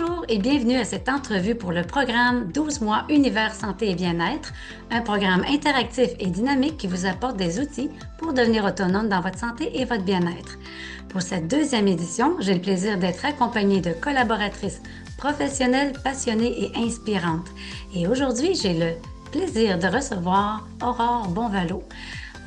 Bonjour et bienvenue à cette entrevue pour le programme 12 mois Univers Santé et Bien-être, un programme interactif et dynamique qui vous apporte des outils pour devenir autonome dans votre santé et votre bien-être. Pour cette deuxième édition, j'ai le plaisir d'être accompagnée de collaboratrices professionnelles, passionnées et inspirantes. Et aujourd'hui, j'ai le plaisir de recevoir Aurore Bonvalot.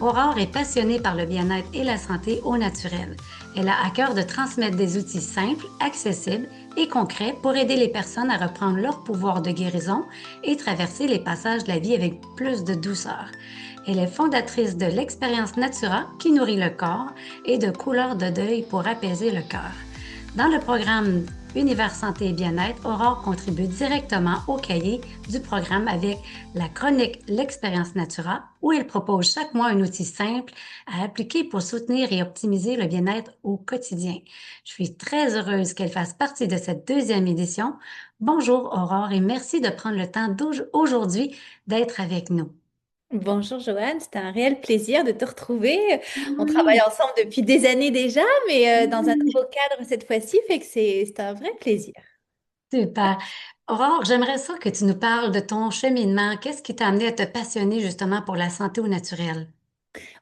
Aurore est passionnée par le bien-être et la santé au naturel. Elle a à cœur de transmettre des outils simples, accessibles et concrets pour aider les personnes à reprendre leur pouvoir de guérison et traverser les passages de la vie avec plus de douceur. Elle est fondatrice de l'expérience Natura qui nourrit le corps et de couleurs de deuil pour apaiser le cœur. Dans le programme Univers Santé et Bien-être, Aurore contribue directement au cahier du programme avec la chronique L'Expérience Natura, où elle propose chaque mois un outil simple à appliquer pour soutenir et optimiser le bien-être au quotidien. Je suis très heureuse qu'elle fasse partie de cette deuxième édition. Bonjour Aurore et merci de prendre le temps aujourd'hui d'être avec nous. Bonjour Joanne, c'était un réel plaisir de te retrouver. On travaille Oui, ensemble depuis des années déjà, mais dans un oui. nouveau cadre cette fois-ci, fait que c'est un vrai plaisir. Super. Aurore, j'aimerais ça que tu nous parles de ton cheminement. Qu'est-ce qui t'a amené à te passionner justement pour la santé au naturel?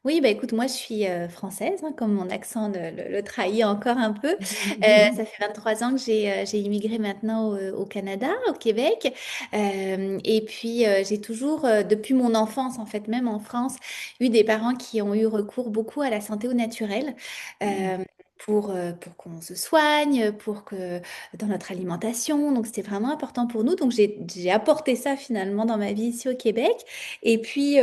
Oui, bah écoute, moi je suis française, hein, comme mon accent le trahit encore un peu. Ça fait 23 ans que j'ai immigré maintenant au Canada, au Québec. Et puis j'ai toujours, depuis mon enfance en fait, même en France, eu des parents qui ont eu recours beaucoup à la santé au naturel. euh, pour qu'on se soigne, pour que dans notre alimentation. Donc c'était vraiment important pour nous. Donc j'ai apporté ça finalement dans ma vie ici au Québec. Et puis,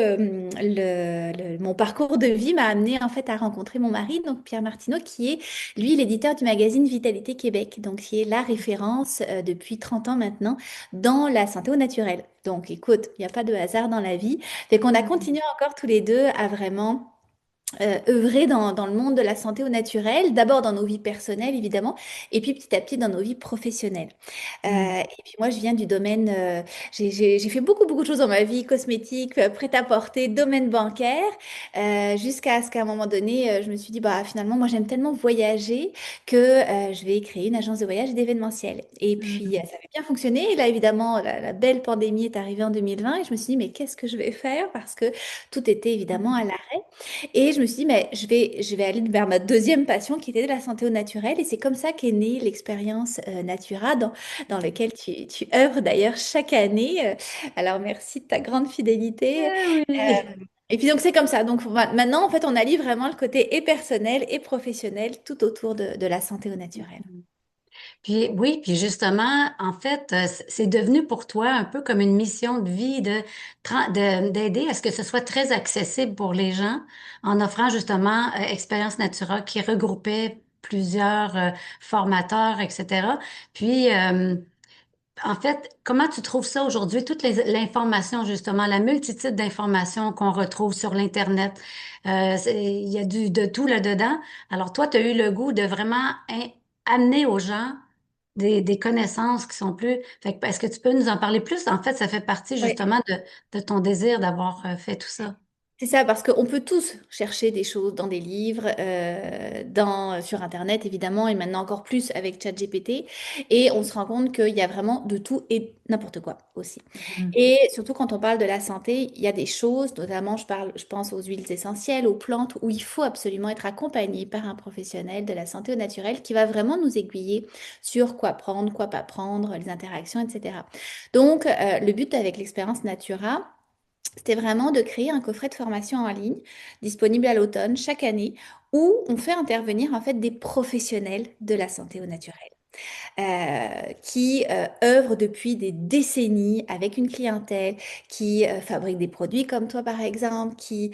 mon parcours de vie m'a amené en fait à rencontrer mon mari, donc Pierre Martineau, qui est lui l'éditeur du magazine Vitalité Québec, donc qui est la référence depuis 30 ans maintenant dans la santé au naturel. Donc écoute, il n'y a pas de hasard dans la vie. Fait qu'on a continué encore tous les deux à vraiment œuvrer dans le monde de la santé au naturel, d'abord dans nos vies personnelles évidemment, et puis petit à petit dans nos vies professionnelles. Et puis moi, je viens du domaine, j'ai fait beaucoup de choses dans ma vie, cosmétique, prêt-à-porter, domaine bancaire, jusqu'à ce qu'à un moment donné, je me suis dit, bah finalement, moi j'aime tellement voyager que je vais créer une agence de voyage et d'événementiel. Et puis ça avait bien fonctionné. Et là, évidemment, la belle pandémie est arrivée en 2020 et je me suis dit, mais qu'est-ce que je vais faire? Parce que tout était évidemment à l'arrêt. Et je me suis dit, mais je vais aller vers ma deuxième passion qui était la santé au naturel. Et c'est comme ça qu'est née l'expérience Natura, dans lequel tu œuvres d'ailleurs chaque année. Alors merci de ta grande fidélité. Ah oui. Et puis donc c'est comme ça. Donc maintenant, en fait, on allie vraiment le côté et personnel et professionnel tout autour de la santé au naturel. Puis oui, puis justement, en fait, c'est devenu pour toi un peu comme une mission de vie d'aider à ce que ce soit très accessible pour les gens en offrant justement Expérience Natura qui regroupait plusieurs formateurs, etc. Puis en fait, comment tu trouves ça aujourd'hui, l'information justement, la multitude d'informations qu'on retrouve sur l'Internet, il y a de tout là-dedans. Alors toi, tu as eu le goût de vraiment amener aux gens des connaissances qui sont plus... Fait que, est-ce que tu peux nous en parler plus? En fait, ça fait partie justement de ton désir d'avoir fait tout ça. C'est ça, parce qu'on peut tous chercher des choses dans des livres, sur Internet évidemment, et maintenant encore plus avec ChatGPT, et on se rend compte qu'il y a vraiment de tout et n'importe quoi aussi. Mhm. Et surtout quand on parle de la santé, il y a des choses, notamment je pense aux huiles essentielles, aux plantes, où il faut absolument être accompagné par un professionnel de la santé au naturel qui va vraiment nous aiguiller sur quoi prendre, quoi pas prendre, les interactions, etc. Donc, le but avec l'expérience Natura, c'était vraiment de créer un coffret de formation en ligne disponible à l'automne chaque année où on fait intervenir en fait des professionnels de la santé au naturel qui œuvrent depuis des décennies avec une clientèle, qui fabriquent des produits comme toi par exemple, qui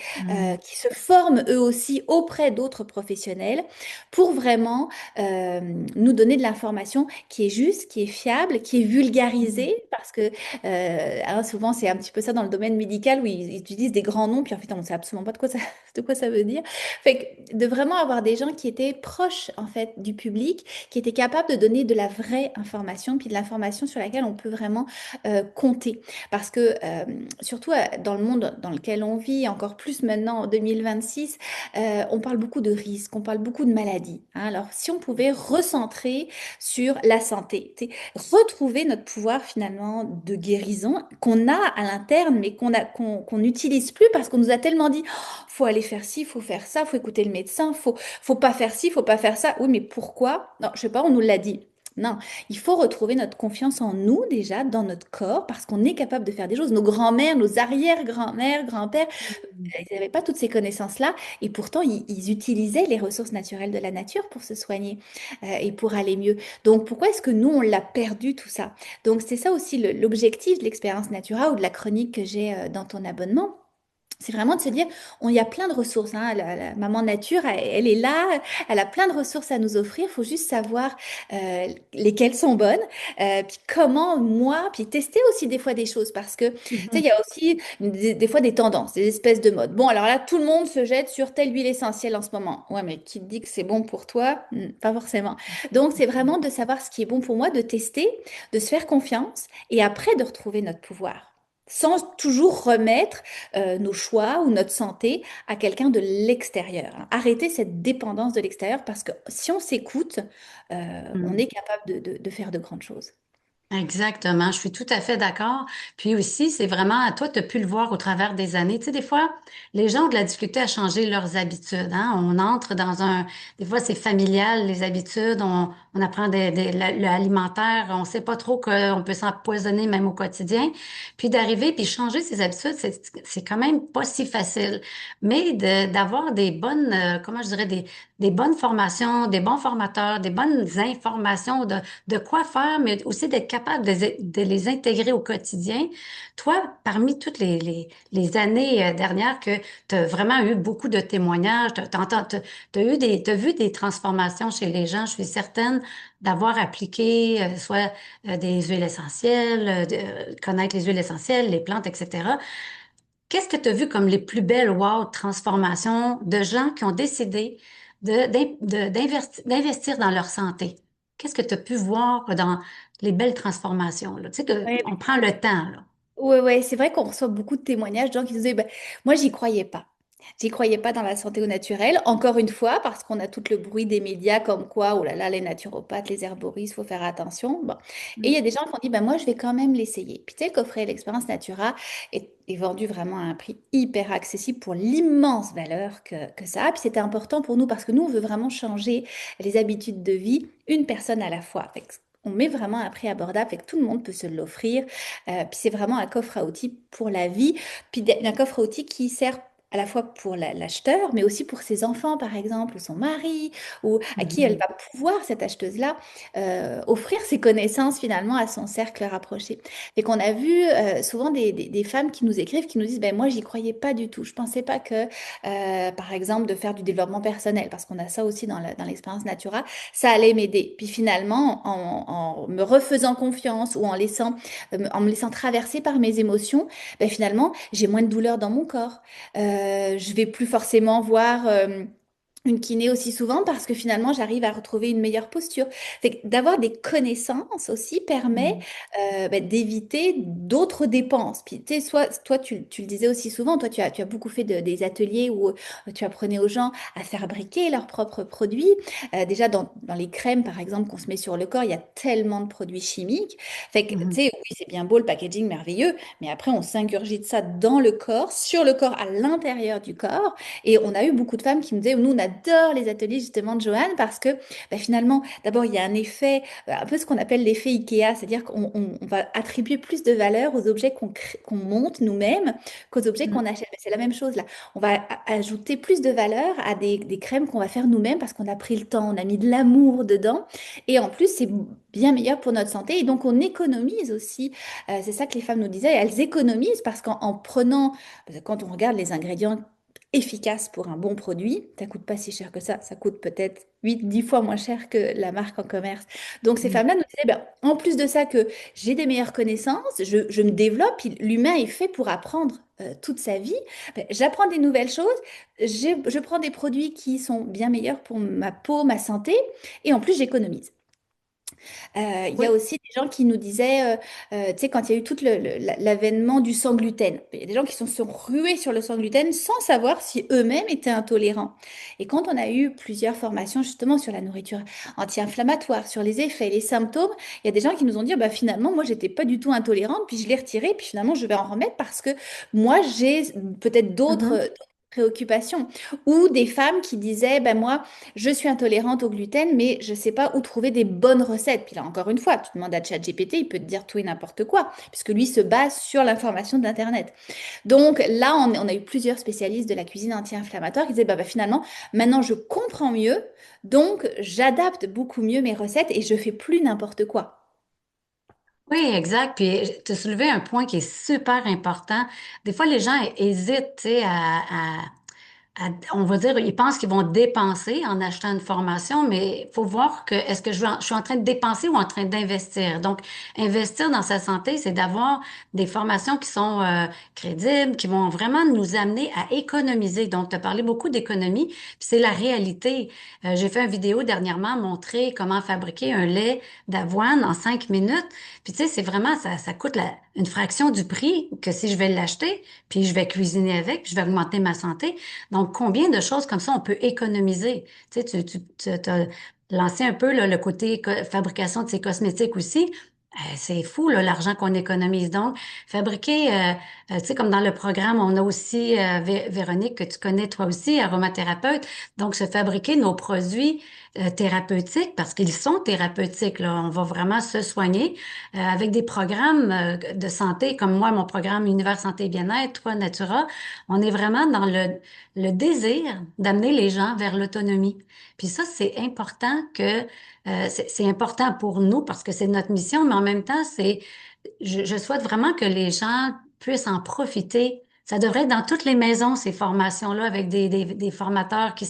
se forment eux aussi auprès d'autres professionnels pour vraiment euh, nous donner de l'information qui est juste, qui est fiable, qui est Mhm. vulgarisée, parce que hein, souvent c'est un petit peu ça dans le domaine médical où ils utilisent des grands noms, puis en fait on ne sait absolument pas de quoi ça veut dire. Fait que de vraiment avoir des gens qui étaient proches en fait du public, qui étaient capables de donner de la vraie information, puis de l'information sur laquelle on peut vraiment compter. Parce que surtout dans le monde dans lequel on vit, encore plus maintenant en 2026, on parle beaucoup de risques, on parle beaucoup de maladies, hein. Alors si on pouvait recentrer sur la santé, retrouver notre pouvoir finalement de guérison qu'on a à l'interne, mais qu'on n'utilise plus parce qu'on nous a tellement dit, faut aller faire ci, faut faire ça, faut écouter le médecin, faut pas faire ci, faut pas faire ça. Oui, mais pourquoi? Non, je sais pas, on nous l'a dit. Non, il faut retrouver notre confiance en nous déjà, dans notre corps, parce qu'on est capable de faire des choses. Nos grands-mères, nos arrière-grand-mères, grands-pères, ils n'avaient pas toutes ces connaissances-là, et pourtant ils utilisaient les ressources naturelles de la nature pour se soigner et pour aller mieux. Donc pourquoi est-ce que nous, on l'a perdu tout ça? Donc c'est ça aussi l'objectif de l'expérience Natura ou de la chronique que j'ai dans ton abonnement. C'est vraiment de se dire, on y a plein de ressources, hein. La maman nature, elle est là, elle a plein de ressources à nous offrir. Il faut juste savoir lesquelles sont bonnes, puis comment moi, puis tester aussi des fois des choses parce que tu sais, il y Mhm. a aussi des fois des tendances, des espèces de modes. Bon, alors là, tout le monde se jette sur telle huile essentielle en ce moment. Ouais, mais qui te dit que c'est bon pour toi? Pas forcément. Donc, c'est vraiment de savoir ce qui est bon pour moi, de tester, de se faire confiance et après de retrouver notre pouvoir. Sans toujours remettre nos choix ou notre santé à quelqu'un de l'extérieur, hein. Arrêter cette dépendance de l'extérieur parce que si on s'écoute, on est Mhm. capable de faire de grandes choses. Exactement, je suis tout à fait d'accord. Puis aussi, c'est vraiment à toi, tu as pu le voir au travers des années. Tu sais, des fois, les gens ont de la difficulté à changer leurs habitudes, hein. On entre dans un... Des fois, c'est familial, les habitudes. On apprend l'alimentaire. On sait pas trop qu'on peut s'empoisonner même au quotidien. Puis d'arriver, puis changer ses habitudes, c'est quand même pas si facile. Mais d'avoir des bonnes, comment je dirais, des bonnes formations, des bons formateurs, des bonnes informations de quoi faire, mais aussi d'être capable de les intégrer au quotidien. Toi, parmi toutes les années dernières que tu as vraiment eu beaucoup de témoignages, tu as eu t'as vu des transformations chez les gens, je suis certaine d'avoir appliqué soit des huiles essentielles, connaître les huiles essentielles, les plantes, etc. Qu'est-ce que tu as vu comme les plus belles wow transformations de gens qui ont décidé d'investir dans leur santé? Qu'est-ce que tu as pu voir dans les belles transformations, là? Tu sais, on prend le temps, là. Ouais, ouais, c'est vrai qu'on reçoit beaucoup de témoignages de gens qui nous disaient, bah, moi, j'y croyais pas. J'y croyais pas dans la santé au naturel, encore une fois, parce qu'on a tout le bruit des médias comme quoi, oh là là, les naturopathes, les herboristes, faut faire attention. Bon. Et il y a des gens qui ont dit, bah, moi, je vais quand même l'essayer. Puis tu sais, le coffret L'Expérience Natura est vendu vraiment à un prix hyper accessible pour l'immense valeur que ça a. Puis c'était important pour nous parce que nous, on veut vraiment changer les habitudes de vie, une personne à la fois. Fait que on met vraiment un prix abordable, fait que tout le monde peut se l'offrir. Puis c'est vraiment un coffre à outils pour la vie, puis un coffre à outils qui sert à la fois pour l'acheteur, mais aussi pour ses enfants, par exemple, ou son mari, ou à qui elle Mhm. va pouvoir, cette acheteuse-là, offrir ses connaissances finalement à son cercle rapproché. Et qu'on a vu souvent des femmes qui nous écrivent, qui nous disent, ben moi, j'y croyais pas du tout. Je pensais pas que, par exemple, de faire du développement personnel, parce qu'on a ça aussi dans l'expérience Natura, ça allait m'aider. Puis finalement, en me refaisant confiance ou en me laissant traverser par mes émotions, ben finalement, j'ai moins de douleur dans mon corps. Je vais plus forcément voir une kiné aussi souvent parce que finalement, j'arrive à retrouver une meilleure posture. Fait que d'avoir des connaissances aussi permet Mhm. ben, d'éviter d'autres dépenses. Puis, tu sais, soit, toi, tu le disais aussi souvent, toi, tu as beaucoup fait des ateliers où tu apprenais aux gens à fabriquer leurs propres produits. Déjà, dans les crèmes, par exemple, qu'on se met sur le corps, il y a tellement de produits chimiques. Fait que, tu Mhm. sais, oui, c'est bien beau, le packaging merveilleux, mais après, on s'ingurgite ça dans le corps, sur le corps, à l'intérieur du corps. Et on a eu beaucoup de femmes qui me disaient, nous, on adore les ateliers justement de Joanne parce que bah, finalement, d'abord, il y a un effet, un peu ce qu'on appelle l'effet IKEA, c'est-à-dire qu'on va attribuer plus de valeur aux objets qu'on monte nous-mêmes qu'aux objets qu'on achète. Mais c'est la même chose là. On va ajouter plus de valeur à des crèmes qu'on va faire nous-mêmes parce qu'on a pris le temps, on a mis de l'amour dedans. Et en plus, c'est bien meilleur pour notre santé. Et donc, on économise aussi. C'est ça que les femmes nous disaient. Elles économisent parce qu'en prenant, parce que quand on regarde les ingrédients efficaces pour un bon produit, ça coûte pas si cher que ça coûte peut-être 8, 10 fois moins cher que la marque en commerce. Donc ces Mhm. femmes-là nous disaient, ben, en plus de ça que j'ai des meilleures connaissances, je me développe, puis l'humain est fait pour apprendre toute sa vie, ben, j'apprends des nouvelles choses, je prends des produits qui sont bien meilleurs pour ma peau, ma santé, et en plus j'économise. Il y a Oui. aussi des gens qui nous disaient, tu sais, quand il y a eu tout l'avènement du sans gluten, il y a des gens qui sont rués sur le sans gluten sans savoir si eux-mêmes étaient intolérants. Et quand on a eu plusieurs formations justement sur la nourriture anti-inflammatoire, sur les effets, les symptômes, il y a des gens qui nous ont dit, bah, finalement, moi, j'étais pas du tout intolérante, puis je l'ai retiré, puis finalement, je vais en remettre parce que moi, j'ai peut-être Mhm. d'autres préoccupations. Ou des femmes qui disaient, ben moi, je suis intolérante au gluten, mais je ne sais pas où trouver des bonnes recettes. Puis là, encore une fois, tu demandes à ChatGPT, il peut te dire tout et n'importe quoi, puisque lui se base sur l'information d'Internet. Donc là, on a eu plusieurs spécialistes de la cuisine anti-inflammatoire qui disaient, bah, finalement, maintenant je comprends mieux, donc j'adapte beaucoup mieux mes recettes et je fais plus n'importe quoi. Oui, exact. Puis tu as soulevé un point qui est super important. Des fois, les gens hésitent, tu sais, on va dire, ils pensent qu'ils vont dépenser en achetant une formation, mais il faut voir que est-ce que je suis en train de dépenser ou en train d'investir. Donc, investir dans sa santé, c'est d'avoir des formations qui sont crédibles, qui vont vraiment nous amener à économiser. Donc, tu as parlé beaucoup d'économie, puis c'est la réalité. J'ai fait une vidéo dernièrement montrer comment fabriquer un lait d'avoine en 5 minutes. Puis tu sais, c'est vraiment, ça coûte une fraction du prix que si je vais l'acheter, puis je vais cuisiner avec, puis je vais augmenter ma santé. Donc, combien de choses comme ça on peut économiser? Tu sais, tu as lancé un peu là, le côté fabrication de ces cosmétiques aussi. C'est fou, là, l'argent qu'on économise. Donc, fabriquer, tu sais, comme dans le programme, on a aussi Véronique, que tu connais toi aussi, aromathérapeute. Donc, se fabriquer nos produits thérapeutiques, parce qu'ils sont thérapeutiques, là. On va vraiment se soigner avec des programmes de santé, comme moi, mon programme Univers Santé et Bien-être, toi, Natura. On est vraiment dans le désir d'amener les gens vers l'autonomie. Puis ça, c'est important que c'est important pour nous parce que c'est notre mission, mais en même temps, je souhaite vraiment que les gens puissent en profiter. Ça devrait être dans toutes les maisons, ces formations-là, avec des formateurs qui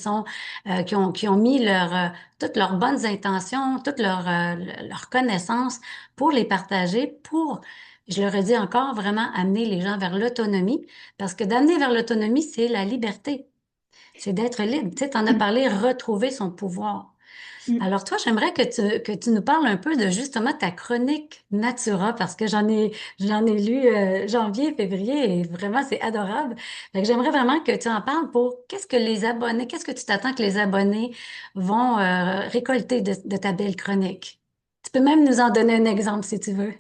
ont mis toutes leurs bonnes intentions, toutes leurs connaissances pour les partager, je le redis encore, vraiment amener les gens vers l'autonomie. Parce que d'amener vers l'autonomie, c'est la liberté. C'est d'être libre. Tu sais, t'en as parlé, retrouver son pouvoir. Mm. Alors toi, j'aimerais que tu nous parles un peu de justement ta chronique Natura parce que j'en ai lu janvier, février et vraiment c'est adorable. Donc j'aimerais vraiment que tu en parles pour qu'est-ce que tu t'attends que les abonnés vont récolter de ta belle chronique. Tu peux même nous en donner un exemple si tu veux.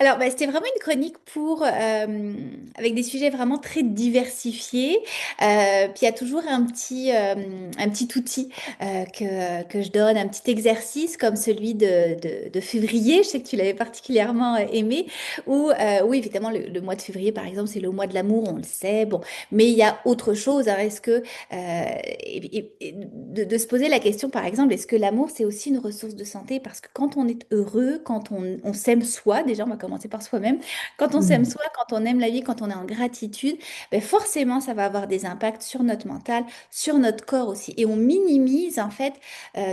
Alors, bah, c'était vraiment une chronique avec des sujets vraiment très diversifiés. Puis il y a toujours un petit outil que je donne, un petit exercice comme celui de février. Je sais que tu l'avais particulièrement aimé. Où évidemment, le mois de février, par exemple, c'est le mois de l'amour, on le sait. Bon, mais il y a autre chose. Hein. Est-ce que, et de se poser la question, par exemple, est-ce que l'amour, c'est aussi une ressource de santé? Parce que quand on est heureux, quand on s'aime soi, déjà, on va commencer par soi-même, quand on s'aime Hmm. soi, quand on aime la vie, quand on est en gratitude, ben forcément, ça va avoir des impacts sur notre mental, sur notre corps aussi. Et on minimise, en fait,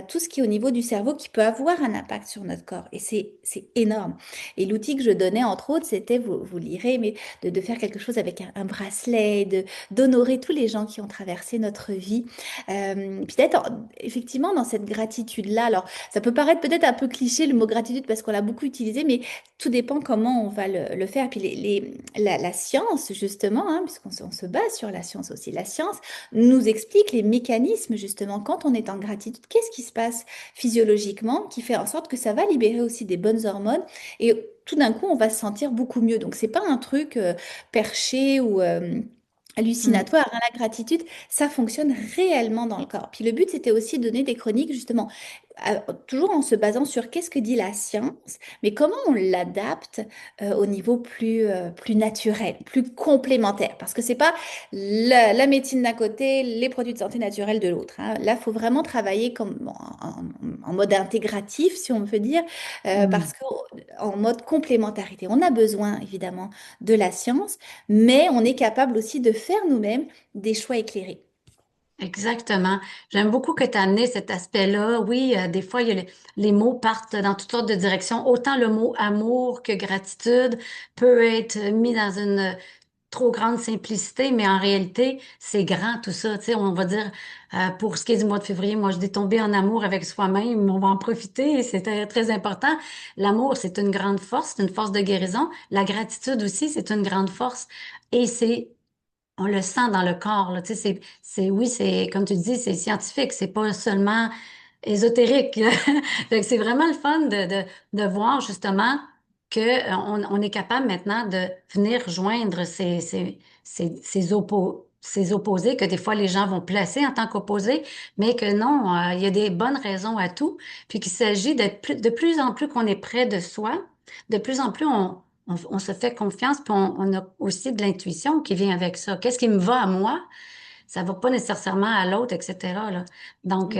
tout ce qui est au niveau du cerveau qui peut avoir un impact sur notre corps. Et c'est énorme. Et l'outil que je donnais, entre autres, c'était, vous lirez, mais de faire quelque chose avec un bracelet, d'honorer tous les gens qui ont traversé notre vie. Puis d'être effectivement dans cette gratitude-là. Alors, ça peut paraître peut-être un peu cliché le mot gratitude parce qu'on l'a beaucoup utilisé, mais tout dépend comment on va le faire. Puis la science, justement, hein, on se base sur la science aussi, la science nous explique les mécanismes, justement, quand on est en gratitude, qu'est-ce qui se passe physiologiquement qui fait en sorte que ça va libérer aussi des bonnes hormones et tout d'un coup, on va se sentir beaucoup mieux. Donc, c'est pas un truc perché ou Hmm. hallucinatoire, hein. La gratitude, ça fonctionne réellement dans le corps. Puis le but, c'était aussi de donner des chroniques, justement, toujours en se basant sur qu'est-ce que dit la science, mais comment on l'adapte au niveau plus naturel, plus complémentaire. Parce que c'est pas la médecine d'un côté, les produits de santé naturelle de l'autre. Hein. Là, il faut vraiment travailler comme en mode intégratif, si on veut dire, parce Hmm. qu'en mode complémentarité. On a besoin, évidemment, de la science, mais on est capable aussi de faire nous-mêmes des choix éclairés. Exactement. J'aime beaucoup que tu as amené cet aspect-là. Oui, des fois, les mots partent dans toutes sortes de directions. Autant le mot amour que gratitude peut être mis dans une trop grande simplicité, mais en réalité, c'est grand tout ça. Tu sais, on va dire, pour ce qui est du mois de février, moi, je dis tomber en amour avec soi-même, on va en profiter, et c'est très, très important. L'amour, c'est une grande force, c'est une force de guérison. La gratitude aussi, c'est une grande force. Et on le sent dans le corps, là. Tu sais, oui, c'est, comme tu dis, c'est scientifique, c'est pas seulement ésotérique. Fait que c'est vraiment le fun de voir justement que on est capable maintenant de venir joindre ces opposés que des fois les gens vont placer en tant qu'opposés, mais que non, il y a des bonnes raisons à tout, puis qu'il s'agit d'être de plus en plus qu'on est près de soi, de plus en plus on se fait confiance, puis on a aussi de l'intuition qui vient avec ça. Qu'est-ce qui me va à moi? Ça va pas nécessairement à l'autre, etc., là. Donc,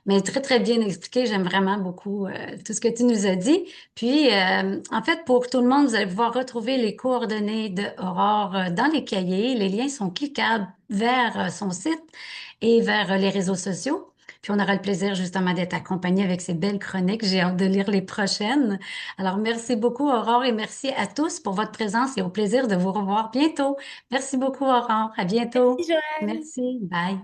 mais très, très bien expliqué. J'aime vraiment beaucoup tout ce que tu nous as dit. Puis, en fait, pour tout le monde, vous allez pouvoir retrouver les coordonnées de Aurore dans les cahiers. Les liens sont cliquables vers son site et vers les réseaux sociaux. Puis, on aura le plaisir justement d'être accompagné avec ces belles chroniques. J'ai hâte de lire les prochaines. Alors, merci beaucoup, Aurore, et merci à tous pour votre présence et au plaisir de vous revoir bientôt. Merci beaucoup, Aurore. À Merci, bientôt. Joanne. Merci. Bye.